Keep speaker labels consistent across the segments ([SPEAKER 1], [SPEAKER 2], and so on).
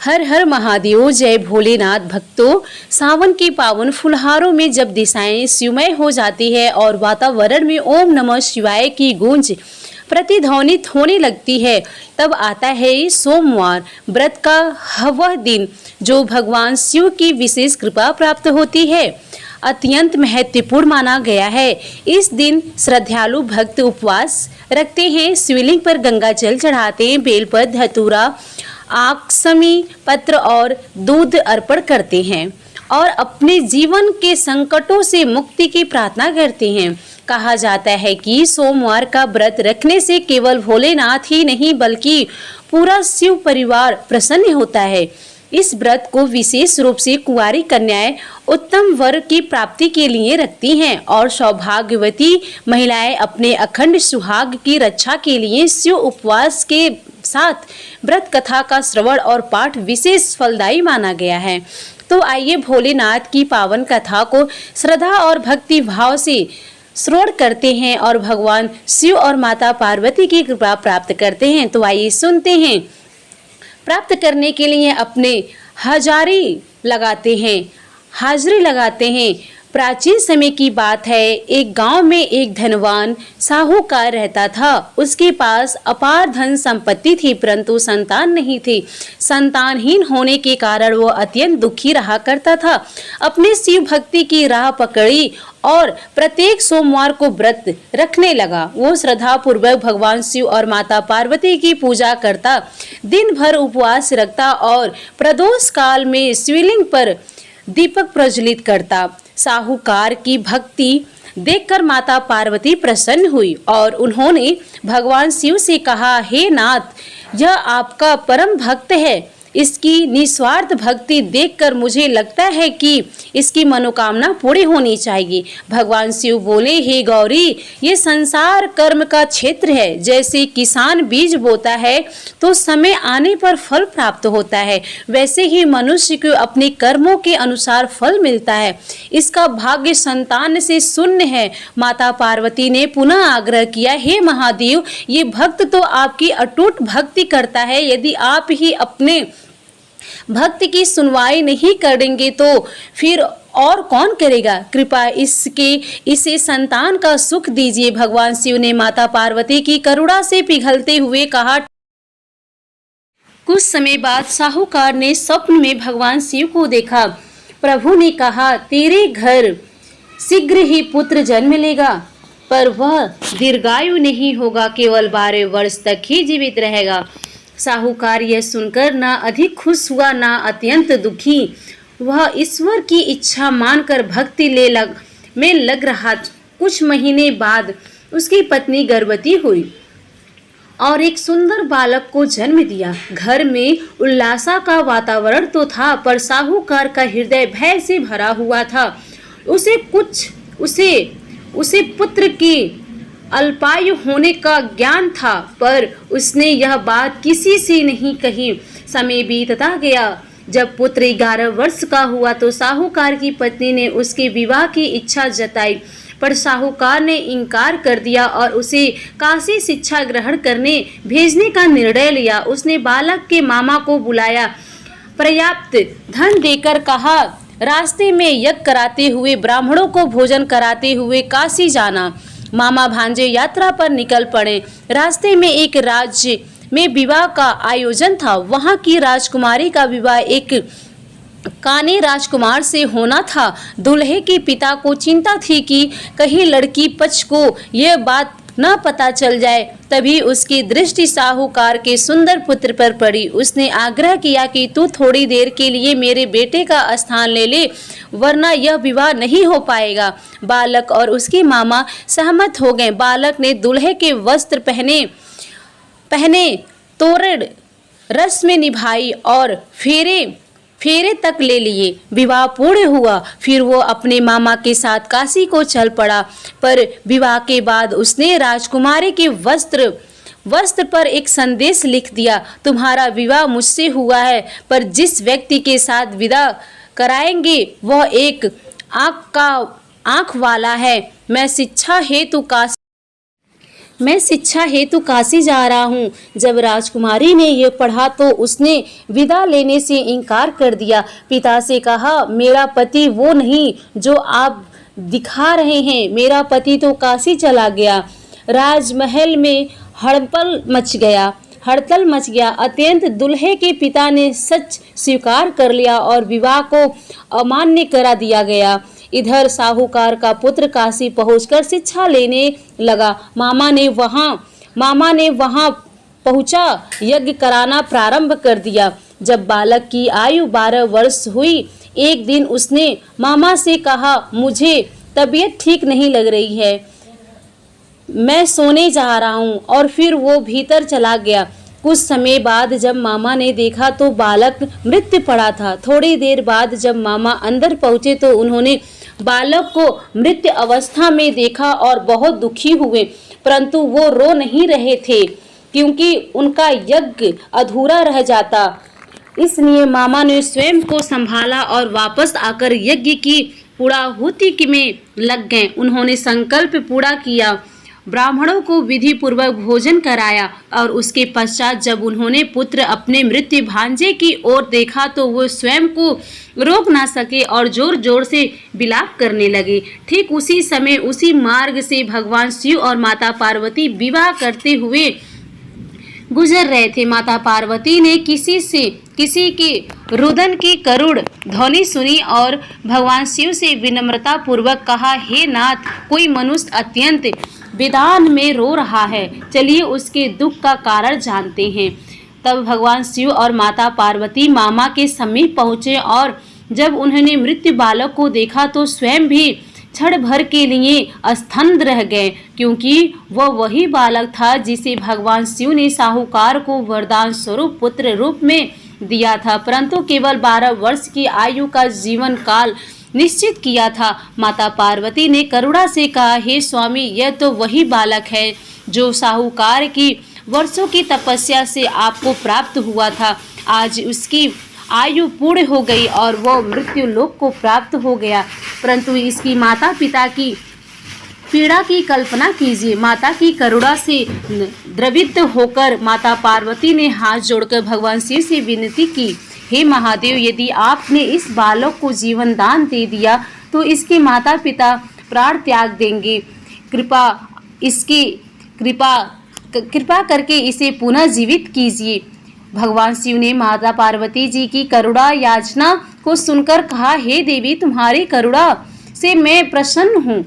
[SPEAKER 1] हर हर महादेव, जय भोलेनाथ। भक्तों, सावन के पावन फुलहारों में जब दिशाएं शिवमय हो जाती है और वातावरण में ओम नमः शिवाय की गूंज प्रतिध्वनित होने लगती है, तब आता है सोमवार व्रत का वह दिन जो भगवान शिव की विशेष कृपा प्राप्त होती है। अत्यंत महत्वपूर्ण माना गया है। इस दिन श्रद्धालु भक्त उपवास रखते हैं, शिवलिंग पर गंगा जल चढ़ाते हैं, बेलपत्र, धतूरा, आक्समी पत्र और दूध अर्पण करते हैं और अपने जीवन के संकटों से मुक्ति की प्रार्थना करते हैं। कहा जाता है कि सोमवार का व्रत रखने से केवल भोलेनाथ ही नहीं बल्कि पूरा शिव परिवार प्रसन्न होता है। इस व्रत को विशेष रूप से कुंवारी कन्याएं उत्तम वर की प्राप्ति के लिए रखती हैं और सौभाग्यवती महिलाएं अपने अखंड सुहाग की रक्षा के लिए शिव उपवास के साथ व्रत कथा का श्रवण और पाठ विशेष फलदायी माना गया है। तो आइए भोलेनाथ की पावन कथा को श्रद्धा और भक्ति भाव से श्रवण करते हैं और भगवान शिव और माता पार्वती की कृपा प्राप्त करते हैं। तो आइए सुनते हैं। प्राप्त करने के लिए अपने हाजिरी लगाते हैं। प्राचीन समय की बात है, एक गांव में एक धनवान साहूकार रहता था। उसके पास अपार धन संपत्ति थी, परंतु संतान नहीं थी। संतानहीन होने के कारण वो अत्यंत दुखी रहा करता था। अपने शिव भक्ति की राह पकड़ी और प्रत्येक सोमवार को व्रत रखने लगा। वो श्रद्धा पूर्वक भगवान शिव और माता पार्वती की पूजा करता, दिन भर उपवास रखता और प्रदोष काल में शिवलिंग पर दीपक प्रज्वलित करता। साहूकार की भक्ति देखकर माता पार्वती प्रसन्न हुई और उन्होंने भगवान शिव से कहा, हे नाथ, यह आपका परम भक्त है। इसकी निस्वार्थ भक्ति देखकर मुझे लगता है कि इसकी मनोकामना पूरी होनी चाहिए। भगवान शिव बोले, हे गौरी, ये संसार कर्म का क्षेत्र है। जैसे किसान बीज बोता है तो समय आने पर फल प्राप्त होता है, वैसे ही मनुष्य को अपने कर्मों के अनुसार फल मिलता है। इसका भाग्य संतान से शून्य है। माता पार्वती ने पुनः आग्रह किया, हे महादेव, ये भक्त तो आपकी अटूट भक्ति करता है। यदि आप ही अपने भक्त की सुनवाई नहीं करेंगे तो फिर और कौन करेगा? कृपया इसे संतान का सुख दीजिए। भगवान शिव ने माता पार्वती की करुणा से पिघलते हुए कहा। कुछ समय बाद साहूकार ने स्वप्न में भगवान शिव को देखा। प्रभु ने कहा, तेरे घर शीघ्र ही पुत्र जन्म लेगा, पर वह दीर्घायु नहीं होगा, केवल 12 वर्ष तक ही जीवित रहेगा। साहूकार यह सुनकर न अधिक खुश हुआ न अत्यंत दुखी। वह ईश्वर की इच्छा मानकर भक्ति में लग रहा। कुछ महीने बाद उसकी पत्नी गर्भवती हुई और एक सुंदर बालक को जन्म दिया। घर में उल्लास का वातावरण तो था, पर साहूकार का हृदय भय से भरा हुआ था। उसे पुत्र की अल्पायु होने का ज्ञान था, पर उसने यह बात किसी से नहीं कही। समय बीतता गया। जब पुत्र 11 वर्ष का हुआ तो साहूकार की पत्नी ने उसके विवाह की इच्छा जताई, पर साहूकार ने इनकार कर दिया और उसे काशी शिक्षा ग्रहण करने भेजने का निर्णय लिया। उसने बालक के मामा को बुलाया, पर्याप्त धन देकर कहा, रास्ते में यज्ञ कराते हुए, ब्राह्मणों को भोजन कराते हुए काशी जाना। मामा भांजे यात्रा पर निकल पड़े। रास्ते में एक राज्य में विवाह का आयोजन था। वहां की राजकुमारी का विवाह एक काने राजकुमार से होना था। दूल्हे के पिता को चिंता थी कि कहीं लड़की पक्ष को यह बात न पता चल जाए। तभी उसकी दृष्टि साहूकार के सुंदर पुत्र पर पड़ी। उसने आग्रह किया कि तू थोड़ी देर के लिए मेरे बेटे का स्थान ले ले, वरना यह विवाह नहीं हो पाएगा। बालक और उसके मामा सहमत हो गए। बालक ने दूल्हे के वस्त्र पहने तोरण रस्म निभाई और फेरे तक ले लिए। विवाह पूर्ण हुआ। फिर वो अपने मामा के साथ काशी को चल पड़ा। पर विवाह के बाद उसने राजकुमारी के वस्त्र पर एक संदेश लिख दिया, तुम्हारा विवाह मुझसे हुआ है, पर जिस व्यक्ति के साथ विदा कराएंगे वह एक आँख वाला है। मैं शिक्षा हेतु काशी मैं शिक्षा हेतु काशी जा रहा हूँ। जब राजकुमारी ने ये पढ़ा तो उसने विदा लेने से इनकार कर दिया। पिता से कहा, मेरा पति वो नहीं जो आप दिखा रहे हैं, मेरा पति तो काशी चला गया। राजमहल में हड़ताल मच गया। अत्यंत दुल्हे के पिता ने सच स्वीकार कर लिया और विवाह को अमान्य करा दिया गया। इधर साहूकार का पुत्र काशी पहुंचकर शिक्षा लेने लगा। मामा ने वहां पहुंचा यज्ञ कराना प्रारंभ कर दिया। जब बालक की आयु 12 वर्ष हुई, एक दिन उसने मामा से कहा, मुझे तबीयत ठीक नहीं लग रही है, मैं सोने जा रहा हूँ, और फिर वो भीतर चला गया। कुछ समय बाद जब मामा ने देखा तो बालक मृत पड़ा था। थोड़ी देर बाद जब मामा अंदर पहुंचे तो उन्होंने बालक को मृत अवस्था में देखा और बहुत दुखी हुए, परंतु वो रो नहीं रहे थे क्योंकि उनका यज्ञ अधूरा रह जाता। इसलिए मामा ने स्वयं को संभाला और वापस आकर यज्ञ की पूर्णाहुति में लग गए। उन्होंने संकल्प पूरा किया, ब्राह्मणों को विधि पूर्वक भोजन कराया और उसके पश्चात जब उन्होंने पुत्र अपने मृत्यु भांजे की ओर देखा तो वो स्वयं को रोक ना सके और जोर जोर से विलाप करने लगे। ठीक उसी समय उसी मार्ग से भगवान शिव और माता पार्वती विवाह करते हुए गुजर रहे थे। माता पार्वती ने किसी के रुदन की करुण ध्वनि सुनी और भगवान शिव से विनम्रता पूर्वक कहा, हे नाथ, कोई मनुष्य अत्यंत वेदना में रो रहा है, चलिए उसके दुख का कारण जानते हैं। तब भगवान शिव और माता पार्वती मामा के समीप पहुँचे और जब उन्होंने मृत्यु बालक को देखा तो स्वयं भी क्षण भर के लिए स्तब्ध रह गए, क्योंकि वह वही बालक था जिसे भगवान शिव ने साहूकार को वरदान स्वरूप पुत्र रूप में दिया था, परंतु केवल 12 वर्ष की आयु का जीवन काल निश्चित किया था। माता पार्वती ने करुणा से कहा, हे स्वामी, यह तो वही बालक है जो साहूकार की वर्षों की तपस्या से आपको प्राप्त हुआ था। आज उसकी आयु पूर्ण हो गई और वह मृत्यु लोक को प्राप्त हो गया, परंतु इसकी माता पिता की पीड़ा की कल्पना कीजिए। माता की करुणा से द्रवित होकर माता पार्वती ने हाथ जोड़कर भगवान शिव से विनती की, हे महादेव, यदि आपने इस बालक को जीवन दान दे दिया तो इसके माता पिता प्राण त्याग देंगे। कृपा करके इसे पुनः जीवित कीजिए। भगवान शिव ने माता पार्वती जी की करुणा याचना को सुनकर कहा, हे देवी, तुम्हारी करुणा से मैं प्रसन्न हूँ,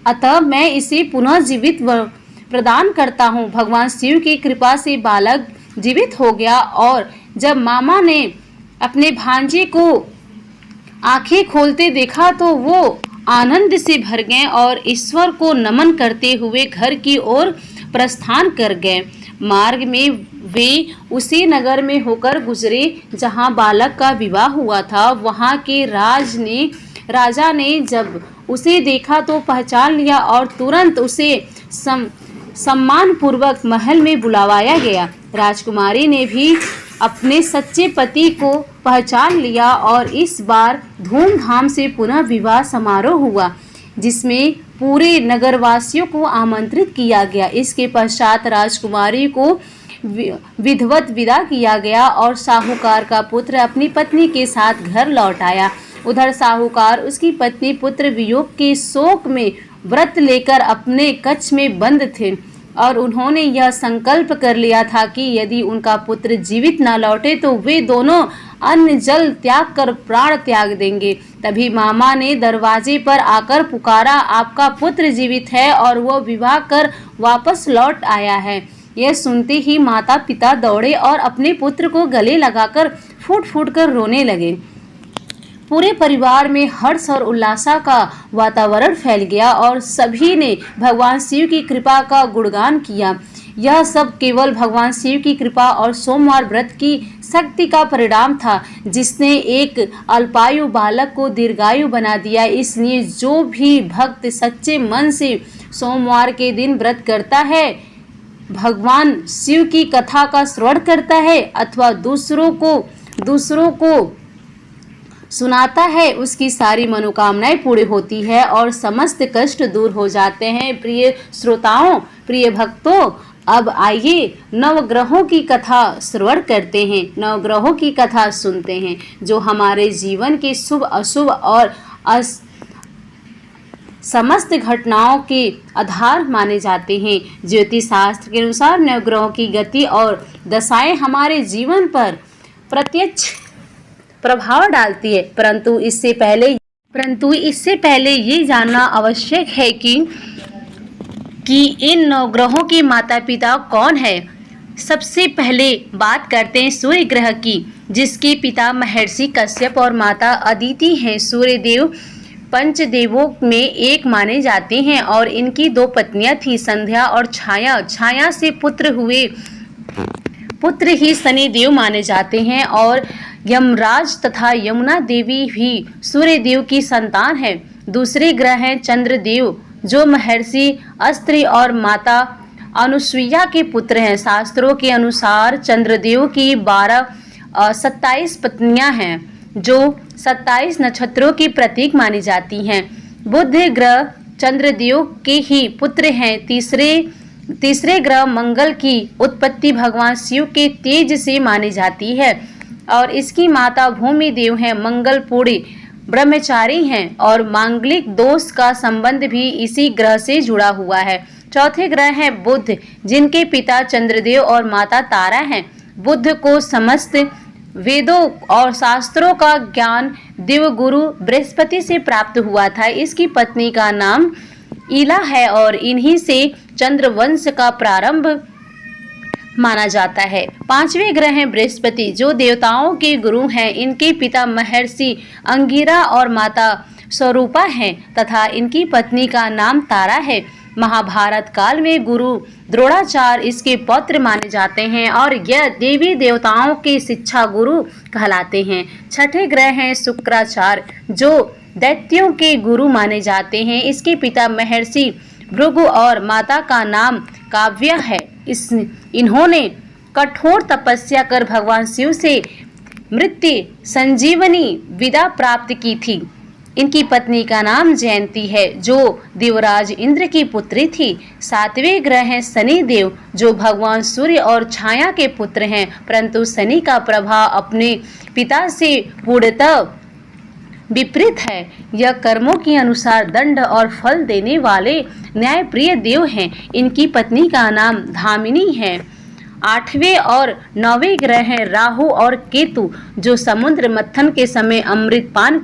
[SPEAKER 1] अतः मैं इसे पुनः जीवित प्रदान करता हूँ। भगवान शिव की कृपा से बालक जीवित हो गया और जब मामा ने अपने भांजे को आंखें खोलते देखा तो वो आनंद से भर गए और ईश्वर को नमन करते हुए घर की ओर प्रस्थान कर गए। मार्ग में वे उसी नगर में होकर गुजरे जहां बालक का विवाह हुआ था। वहां के राजा ने जब उसे देखा तो पहचान लिया और तुरंत उसे सम्मान पूर्वक महल में बुलावाया गया। राजकुमारी ने भी अपने सच्चे पति को पहचान लिया और इस बार धूमधाम से पुनः विवाह समारोह हुआ, जिसमें पूरे नगरवासियों को आमंत्रित किया गया। इसके पश्चात राजकुमारी को विधिवत विदा किया गया और साहूकार का पुत्र अपनी पत्नी के साथ घर लौट आया। उधर साहूकार उसकी पत्नी पुत्र वियोग के शोक में व्रत लेकर अपने कक्ष में बंद थे और उन्होंने यह संकल्प कर लिया था कि यदि उनका पुत्र जीवित न लौटे तो वे दोनों अन्न जल त्याग कर प्राण त्याग देंगे। तभी मामा ने दरवाजे पर आकर पुकारा, आपका पुत्र जीवित है और वह विवाह कर वापस लौट आया है। यह सुनते ही माता पिता दौड़े और अपने पुत्र को गले लगाकर फूट फूट कर रोने लगे। पूरे परिवार में हर्ष और उल्लास का वातावरण फैल गया और सभी ने भगवान शिव की कृपा का गुणगान किया। यह सब केवल भगवान शिव की कृपा और सोमवार व्रत की शक्ति का परिणाम था, जिसने एक अल्पायु बालक को दीर्घायु बना दिया। इसलिए जो भी भक्त सच्चे मन से सोमवार के दिन व्रत करता है, भगवान शिव की कथा का श्रवण करता है अथवा दूसरों को सुनाता है, उसकी सारी मनोकामनाएं पूरी होती है और समस्त कष्ट दूर हो जाते हैं। प्रिय श्रोताओं, प्रिय भक्तों, अब आइए नवग्रहों की कथा श्रवण करते हैं, नवग्रहों की कथा सुनते हैं जो हमारे जीवन के शुभ अशुभ और समस्त घटनाओं के आधार माने जाते हैं। ज्योतिष शास्त्र के अनुसार नवग्रहों की गति और दशाएं हमारे जीवन पर प्रत्यक्ष प्रभाव डालती है, परंतु इससे पहले ये जानना आवश्यक है कि इन नवग्रहों के माता पिता कौन है। सबसे पहले बात करते हैं सूर्य ग्रह की, जिसके पिता महर्षि कश्यप और माता अदिति हैं। सूर्य देव पंचदेवों में एक माने जाते हैं और इनकी दो पत्नियां थी, संध्या और छाया। छाया से पुत्र हुए पुत्र ही शनि देव माने जाते हैं और यमराज तथा यमुना देवी भी सूर्य देव की संतान है। दूसरे ग्रह हैं चंद्रदेव, जो महर्षि अस्त्री और माता अनुसुईया के पुत्र हैं। शास्त्रों के अनुसार चंद्रदेव की 27 पत्नियां हैं, जो 27 नक्षत्रों की प्रतीक मानी जाती हैं। बुध ग्रह चंद्रदेव के ही पुत्र हैं। तीसरे ग्रह मंगल की उत्पत्ति भगवान शिव के तेज से मानी जाती है और इसकी माता भूमि देव हैं। मंगल पूर्ण ब्रह्मचारी हैं और मांगलिक दोष का संबंध भी इसी ग्रह से जुड़ा हुआ है। चौथे ग्रह हैं बुध, जिनके पिता चंद्रदेव और माता तारा हैं। बुध को समस्त वेदों और शास्त्रों का ज्ञान देवगुरु बृहस्पति से प्राप्त हुआ था। इसकी पत्नी का नाम ईला है और इन्हीं से चंद्रवंश का प्रारंभ माना जाता है। पांचवें ग्रह हैं बृहस्पति, जो देवताओं के गुरु हैं। इनके पिता महर्षि अंगिरा और माता स्वरूपा हैं तथा इनकी पत्नी का नाम तारा है। महाभारत काल में गुरु द्रोणाचार्य इसके पौत्र माने जाते हैं और यह देवी देवताओं के शिक्षा गुरु कहलाते हैं। छठे ग्रह हैं शुक्राचार्य, जो दैत्यों के गुरु माने जाते हैं। इसके पिता महर्षि भृगु और माता का नाम काव्य है। इन्होंने कठोर तपस्या कर भगवान शिव से मृत्यु संजीवनी विद्या प्राप्त की थी। इनकी पत्नी का नाम जयंती है, जो देवराज इंद्र की पुत्री थी। सातवें ग्रह हैं शनि देव, जो भगवान सूर्य और छाया के पुत्र हैं, परंतु शनि का प्रभाव अपने पिता से पूर्णतः विपरीत है। यह कर्मों के अनुसार दंड और फल देने वाले न्यायप्रिय देव हैं। इनकी पत्नी का नाम धामिनी है। आठवें और नौवें ग्रह हैं राहु और केतु, जो समुद्र मंथन के समय अमृत पान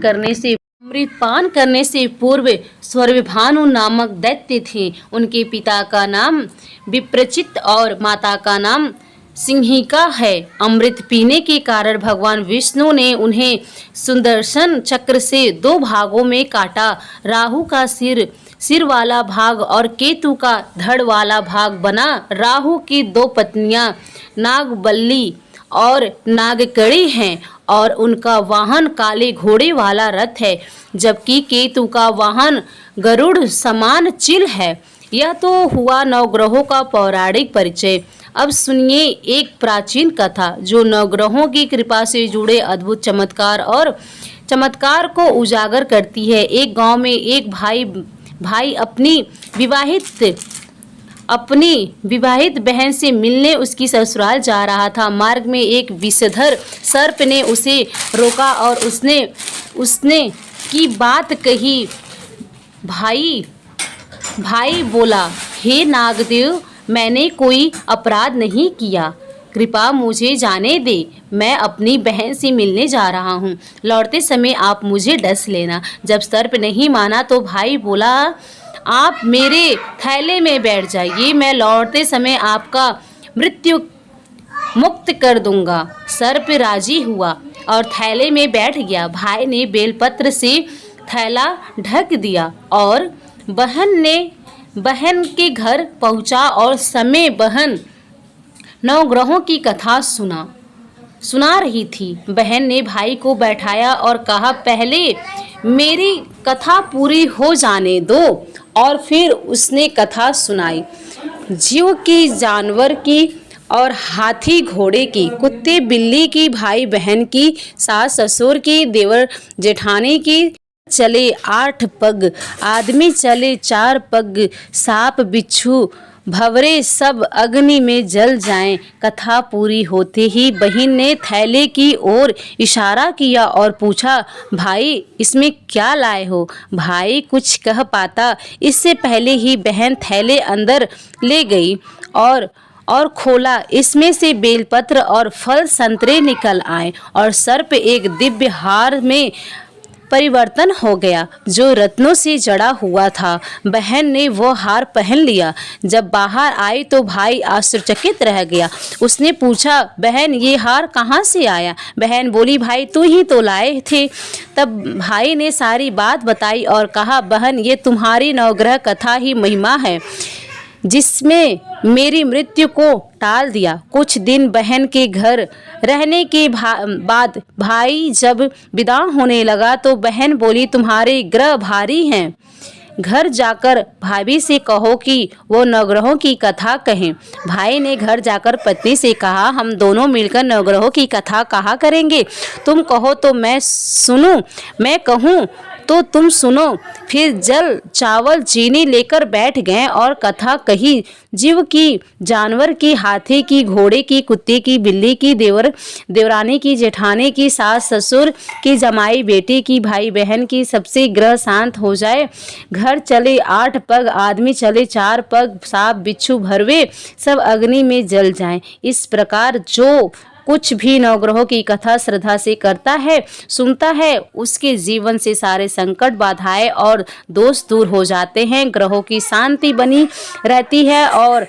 [SPEAKER 1] करने से पूर्व स्वर्गभानु नामक दैत्य थे। उनके पिता का नाम विप्रचित और माता का नाम सिंहिका है। अमृत पीने के कारण भगवान विष्णु ने उन्हें सुदर्शन चक्र से 2 भागों में काटा। राहु का सिर वाला भाग और केतु का धड़ वाला भाग बना। राहु की 2 पत्नियां नागबल्ली और नागकड़ी हैं और उनका वाहन काले घोड़े वाला रथ है, जबकि केतु का वाहन गरुड़ समान चिल है। यह तो हुआ नवग्रहों का पौराणिक परिचय। अब सुनिए एक प्राचीन कथा, जो नवग्रहों की कृपा से जुड़े अद्भुत चमत्कार को उजागर करती है। एक गांव में एक भाई अपनी विवाहित बहन से मिलने उसकी ससुराल जा रहा था। मार्ग में एक विषधर सर्प ने उसे रोका और उसने की बात कही। भाई बोला, हे नागदेव, मैंने कोई अपराध नहीं किया, कृपा मुझे जाने दे। मैं अपनी बहन से मिलने जा रहा हूँ, लौटते समय आप मुझे डस लेना। जब सर्प नहीं माना तो भाई बोला, आप मेरे थैले में बैठ जाइए, मैं लौटते समय आपका मृत्यु मुक्त कर दूंगा। सर्प राजी हुआ और थैले में बैठ गया। भाई ने बेलपत्र से थैला ढक दिया और बहन के घर पहुंचा और समय बहन नवग्रहों की कथा सुना रही थी। बहन ने भाई को बैठाया और कहा, पहले मेरी कथा पूरी हो जाने दो। और फिर उसने कथा सुनाई। जीव की, जानवर की और हाथी घोड़े की, कुत्ते बिल्ली की, भाई बहन की, सास ससुर की, देवर जेठानी की। चले 8 पग, आदमी चले 4 पग, सांप बिच्छू भंवरे सब अग्नि में जल जाएं। कथा पूरी होते ही बहन ने थैले की ओर इशारा किया और पूछा, भाई इसमें क्या लाए हो? भाई कुछ कह पाता इससे पहले ही बहन थैले अंदर ले गई और खोला। इसमें से बेलपत्र और फल संतरे निकल आए और सर्प एक दिव्य हार में परिवर्तन हो गया जो रत्नों से जड़ा हुआ था। बहन ने वो हार पहन लिया। जब बाहर आई तो भाई आश्चर्यचकित रह गया। उसने पूछा, बहन ये हार कहाँ से आया? बहन बोली, भाई तू ही तो लाए थे। तब भाई ने सारी बात बताई और कहा, बहन ये तुम्हारी नवग्रह कथा ही महिमा है जिसमें मेरी मृत्यु को टाल दिया। कुछ दिन बहन के घर रहने के बाद भाई जब विदा होने लगा तो बहन बोली, तुम्हारे ग्रह भारी हैं, घर जाकर भाभी से कहो कि वो नवग्रहों की कथा कहें। भाई ने घर जाकर पत्नी से कहा, हम दोनों मिलकर नवग्रहों की कथा कहा करेंगे। तुम कहो तो मैं सुनूं, मैं कहूँ तो तुम सुनो। फिर जल चावल चीनी लेकर बैठ गए और कथा कही। जीव की, जानवर की, हाथी की, घोड़े की, कुत्ते की, बिल्ली की, देवरानी की, जेठानी की, सास ससुर की, जमाई बेटी की, भाई बहन की, सबसे ग्रह शांत हो जाए। घर चले 8 पग आदमी, चले 4 पग सांप बिच्छू भरवे, सब अग्नि में जल जाएं। इस प्रकार जो कुछ भी नवग्रहों की कथा श्रद्धा से करता है, सुनता है, उसके जीवन से सारे संकट, बाधाएं और दोष दूर हो जाते हैं। ग्रहों की शांति बनी रहती है और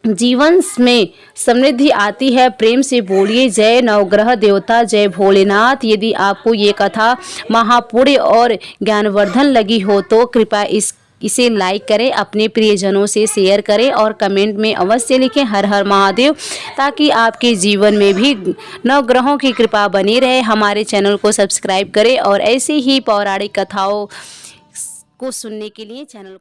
[SPEAKER 1] जीवन में समृद्धि आती है। प्रेम से बोलिए, जय नवग्रह देवता, जय भोलेनाथ। यदि आपको ये कथा महापुण्य और ज्ञानवर्धन लगी हो तो कृपया इसे लाइक करें, अपने प्रियजनों से शेयर करें और कमेंट में अवश्य लिखें हर हर महादेव, ताकि आपके जीवन में भी नवग्रहों की कृपा बनी रहे। हमारे चैनल को सब्सक्राइब करें और ऐसे ही पौराणिक कथाओं को सुनने के लिए चैनल